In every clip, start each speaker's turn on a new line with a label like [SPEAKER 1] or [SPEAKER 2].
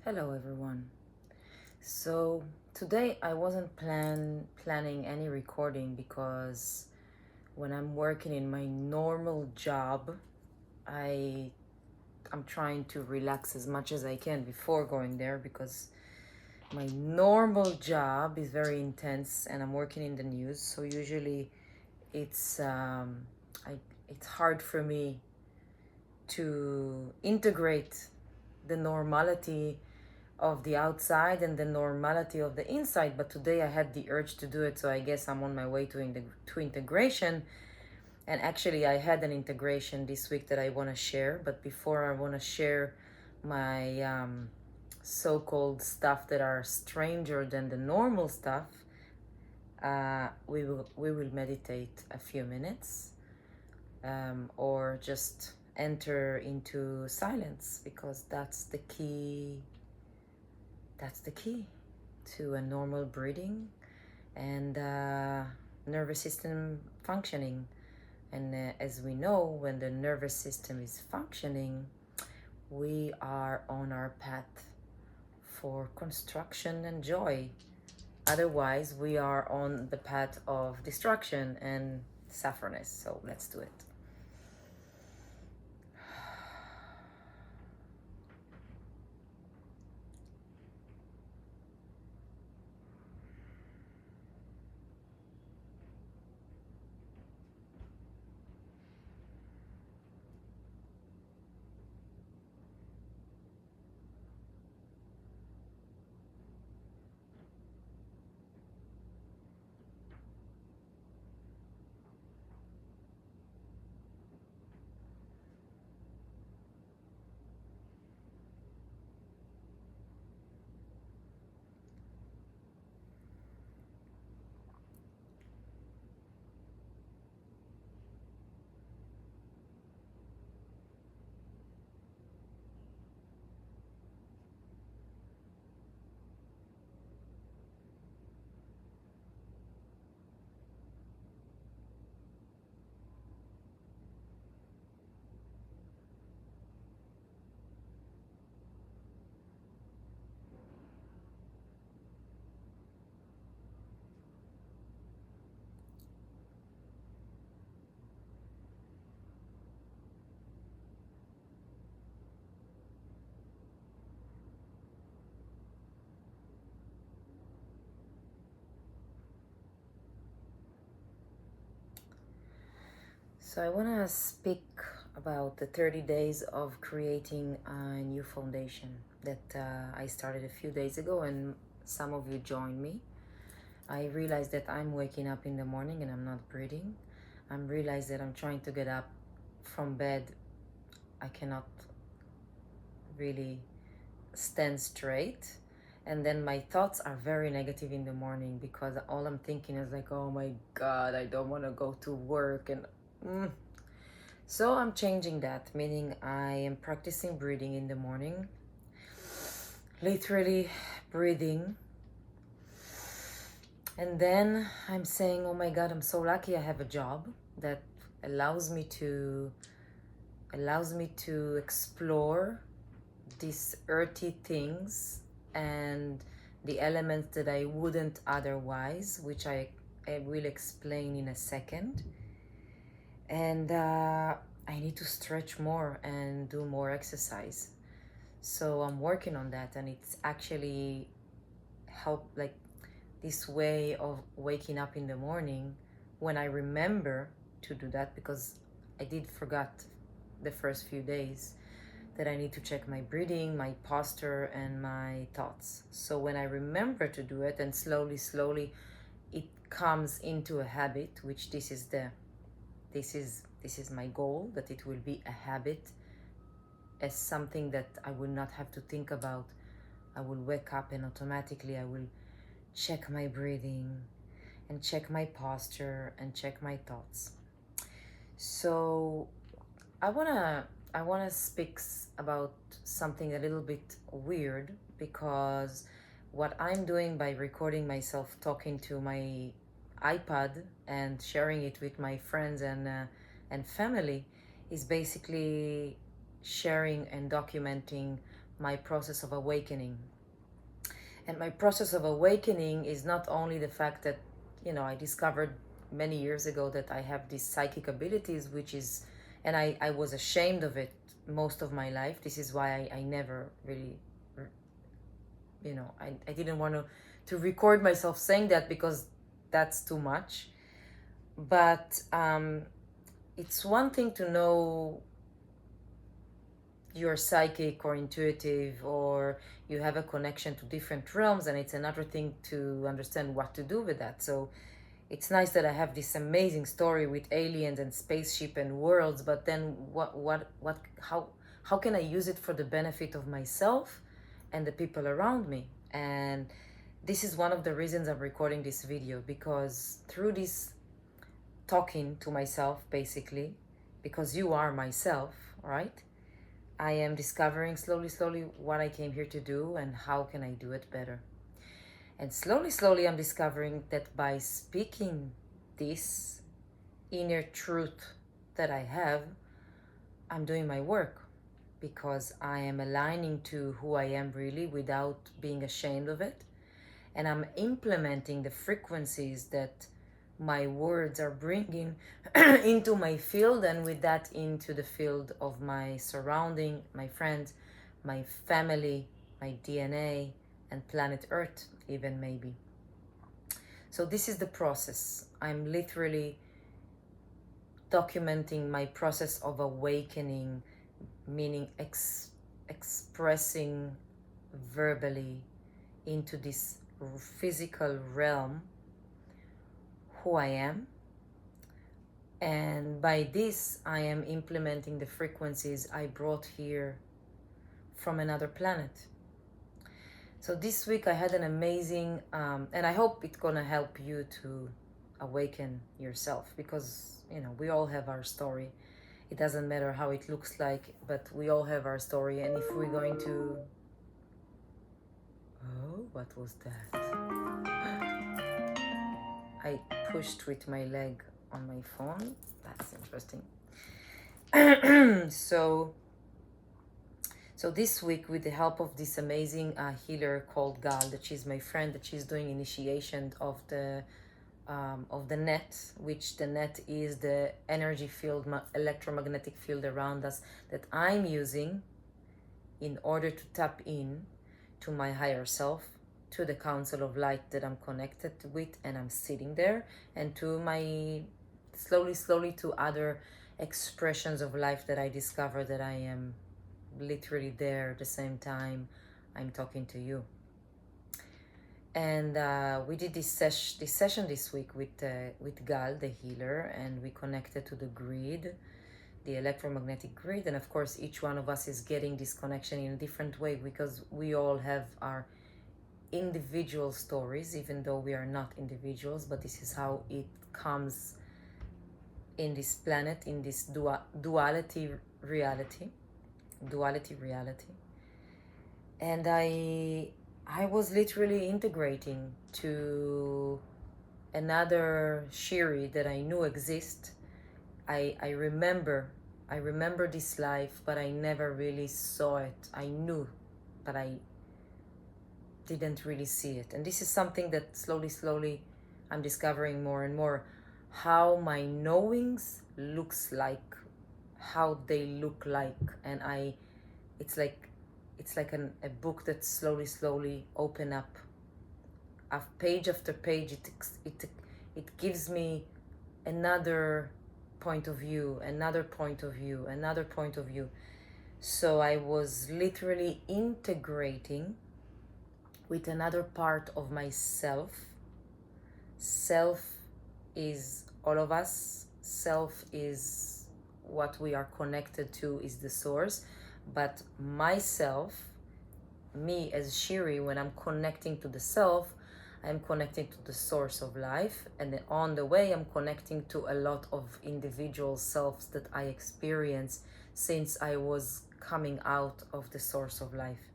[SPEAKER 1] Hello everyone. So today I wasn't planning any recording because when I'm working in my normal job, I I'm trying to relax as much as I can before going there because my normal job is very intense and I'm working in the news. So usually it's I it's hard for me to integrate the normality of the outside and the normality of the inside, but today I had the urge to do it, so I guess I'm on my way to integration. And actually I had an integration this week that I want to share, but before I want to share my so-called stuff that are stranger than the normal stuff, we will meditate a few minutes, or just enter into silence, because that's the key to a normal breathing and nervous system functioning. And as we know, when the nervous system is functioning, we are on our path for construction and joy. Otherwise, we are on the path of destruction and sufferness. So let's do it. So I want to speak about the 30 days of creating a new foundation that I started a few days ago, and some of you joined me. I realized that I'm waking up in the morning and I'm not breathing. I realized that I'm trying to get up from bed. I cannot really stand straight. And then my thoughts are very negative in the morning because all I'm thinking is like, oh my God, I don't want to go to work. And so I'm changing that, meaning I am practicing breathing in the morning, literally breathing. And then I'm saying, oh my God, I'm so lucky I have a job that allows me to explore these earthy things and the elements that I wouldn't otherwise, which I will explain in a second. And I need to stretch more and do more exercise. So I'm working on that, and it's actually help, like this way of waking up in the morning when I remember to do that, because I did forget the first few days that I need to check my breathing, my posture, and my thoughts. So when I remember to do it, and slowly it comes into a habit, which this is my goal, that it will be a habit, as something that I will not have to think about. I will wake up and automatically I will check my breathing and check my posture and check my thoughts. So I wanna speak about something a little bit weird, because what I'm doing by recording myself talking to my iPad and sharing it with my friends and family is basically sharing and documenting my process of awakening. And my process of awakening is not only the fact that, I discovered many years ago that I have these psychic abilities, which is, and I was ashamed of it most of my life. This is why I never really, I didn't want to record myself saying that, because that's too much. But it's one thing to know you're psychic or intuitive, or you have a connection to different realms, and it's another thing to understand what to do with that. So it's nice that I have this amazing story with aliens and spaceship and worlds, but then how can I use it for the benefit of myself and the people around me? And this is one of the reasons I'm recording this video, because through this talking to myself, basically, because you are myself, right? I am discovering slowly what I came here to do and how can I do it better. And slowly I'm discovering that by speaking this inner truth that I have, I'm doing my work, because I am aligning to who I am really without being ashamed of it. And I'm implementing the frequencies that my words are bringing into my field, and with that into the field of my surrounding, my friends, my family, my DNA, and planet Earth even, maybe. So this is the process. I'm literally documenting my process of awakening, meaning expressing verbally into this physical realm who I am. And by this, I am implementing the frequencies I brought here from another planet. So this week I had an amazing, and I hope it's gonna help you to awaken yourself, because, we all have our story. It doesn't matter how it looks like, but we all have our story. And if we're going to... Oh, what was that? I pushed with my leg on my phone. That's interesting. So this week, with the help of this amazing healer called Gal, that she's my friend, that she's doing initiation of the net, which the net is the energy field, electromagnetic field around us, that I'm using in order to tap in to my higher self, to the council of light that I'm connected with, and I'm sitting there, and to my slowly to other expressions of life that I discover that I am literally there at the same time I'm talking to you. And we did this session this week with Gal, the healer, and we connected to the grid, the electromagnetic grid. And of course, each one of us is getting this connection in a different way, because we all have our individual stories, even though we are not individuals. But this is how it comes in this planet, in this duality reality. And I was literally integrating to another Shiri that I knew exist. I remember this life, but I never really saw it. I knew, but I didn't really see it. And this is something that slowly I'm discovering more and more, how my knowings looks like, how they look like. And it's like a book that slowly open up, page after page. It gives me another point of view. So I was literally integrating with another part of myself. Self is all of us. Self is what we are connected to, is the source. But myself, me as Shiri, when I'm connecting to the self, I'm connecting to the source of life. And then on the way, I'm connecting to a lot of individual selves that I experience since I was coming out of the source of life.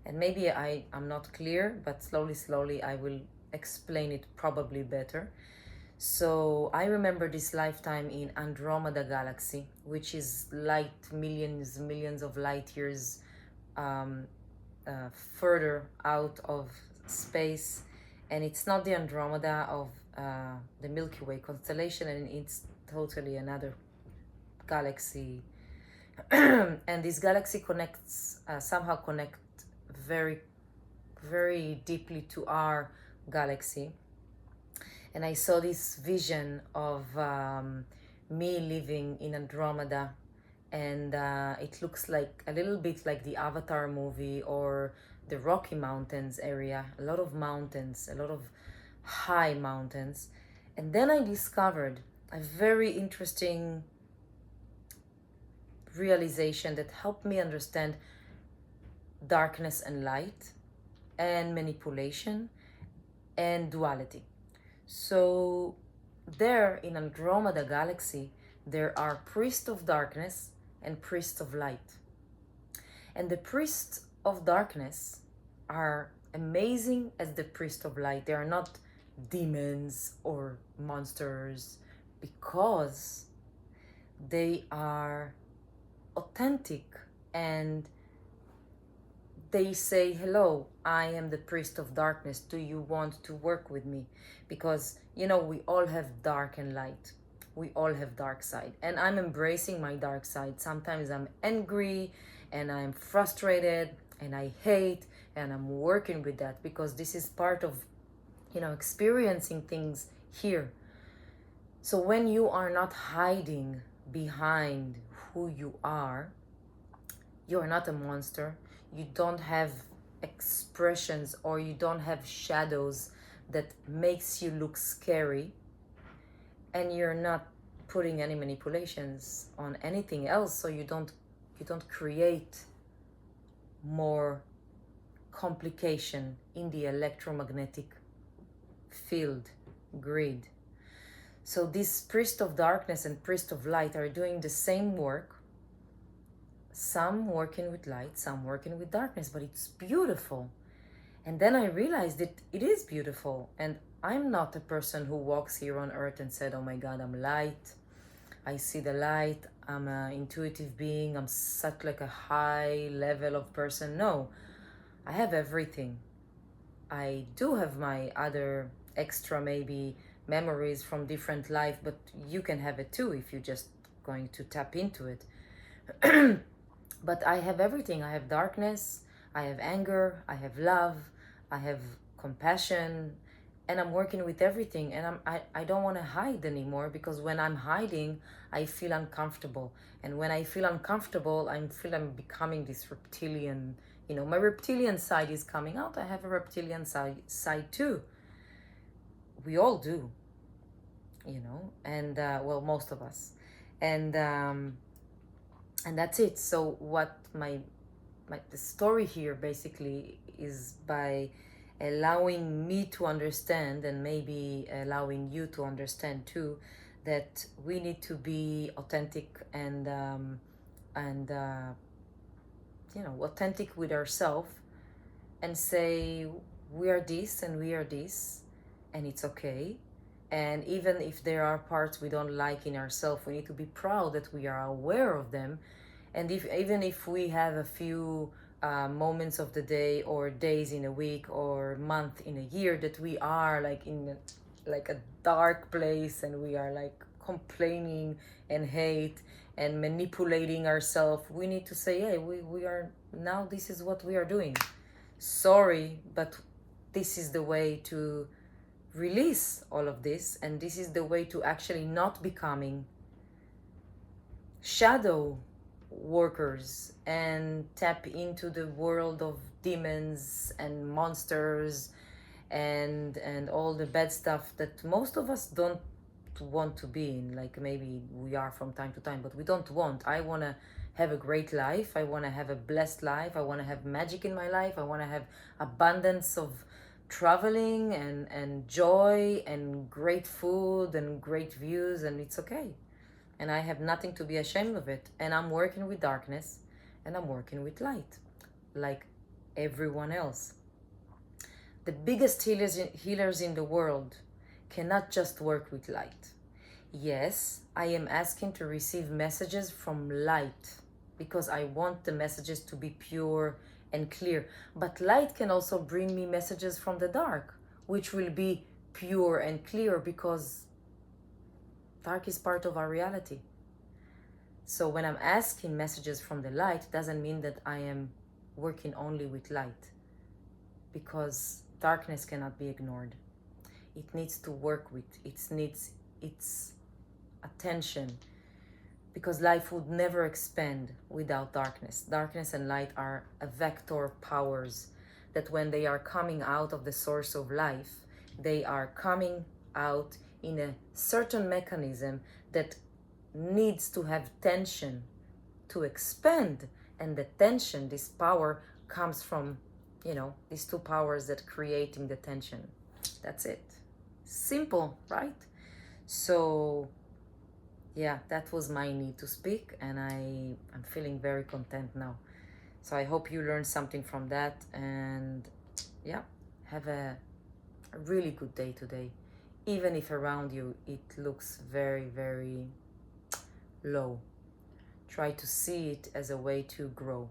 [SPEAKER 1] And maybe I'm not clear, but slowly I will explain it probably better. So I remember this lifetime in Andromeda galaxy, which is light, millions of light years further out of space, and it's not the Andromeda of the Milky Way constellation, and it's totally another galaxy. And this galaxy connects, somehow connect very, very deeply to our galaxy. And I saw this vision of me living in Andromeda, and it looks like a little bit like the Avatar movie or the Rocky Mountains area. A lot of mountains, a lot of high mountains. And then I discovered a very interesting realization that helped me understand darkness and light, and manipulation and duality. So there in Andromeda galaxy, there are priests of darkness and priests of light. And the priests of darkness are amazing as the priests of light. They are not demons or monsters, because they are authentic, and they say, hello, I am the priest of darkness, do you want to work with me? Because we all have dark and light, we all have dark side, and I'm embracing my dark side. Sometimes I'm angry and I'm frustrated and I hate, and I'm working with that, because this is part of experiencing things here. So when you are not hiding behind who you are not a monster. You don't have expressions, or you don't have shadows that makes you look scary, and you're not putting any manipulations on anything else, so you don't create more complication in the electromagnetic field grid. So this priest of darkness and priest of light are doing the same work, some working with light, some working with darkness, but it's beautiful. And then I realized that it is beautiful, and I'm not a person who walks here on earth and said, oh my God, I'm light, I see the light, I'm an intuitive being, I'm such like a high level of person. No, I have everything. I do have my other extra maybe memories from different life, but you can have it too if you're just going to tap into it. But I have everything. I have darkness, I have anger, I have love, I have compassion, and I'm working with everything. And I don't want to hide anymore, because when I'm hiding, I feel uncomfortable. And when I feel uncomfortable, I'm becoming this reptilian. My reptilian side is coming out. I have a reptilian side too. We all do, and well, most of us. And that's it. So what the story here basically is, by allowing me to understand, and maybe allowing you to understand too, that we need to be authentic and authentic with ourselves, and say we are this and we are this, and it's okay. And even if there are parts we don't like in ourselves, we need to be proud that we are aware of them. And even if we have a few moments of the day, or days in a week, or month in a year, that we are like in a dark place, and we are like complaining and hate and manipulating ourselves, we need to say, hey, we are now, this is what we are doing. Sorry, but this is the way to release all of this, and this is the way to actually not becoming shadow workers and tap into the world of demons and monsters and all the bad stuff that most of us don't want to be in. Like, maybe we are from time to time, but we don't want. I want to have a great life, I want to have a blessed life, I want to have magic in my life, I want to have abundance of traveling and joy and great food and great views, and it's okay. And I have nothing to be ashamed of it. And I'm working with darkness, and I'm working with light, like everyone else. The biggest healers in the world cannot just work with light. Yes, I am asking to receive messages from light, because I want the messages to be pure and clear. But light can also bring me messages from the dark, which will be pure and clear, because dark is part of our reality. So when I'm asking messages from the light, doesn't mean that I am working only with light, because darkness cannot be ignored. It needs to work with, it needs its attention, because life would never expand without darkness. Darkness and light are a vector powers that when they are coming out of the source of life, they are coming out in a certain mechanism that needs to have tension to expand. And the tension, this power, comes from, these two powers that creating the tension. That's it. Simple, right? So yeah, that was my need to speak, and I'm feeling very content now. So I hope you learned something from that, and yeah, have a really good day today. Even if around you it looks very, very low, try to see it as a way to grow.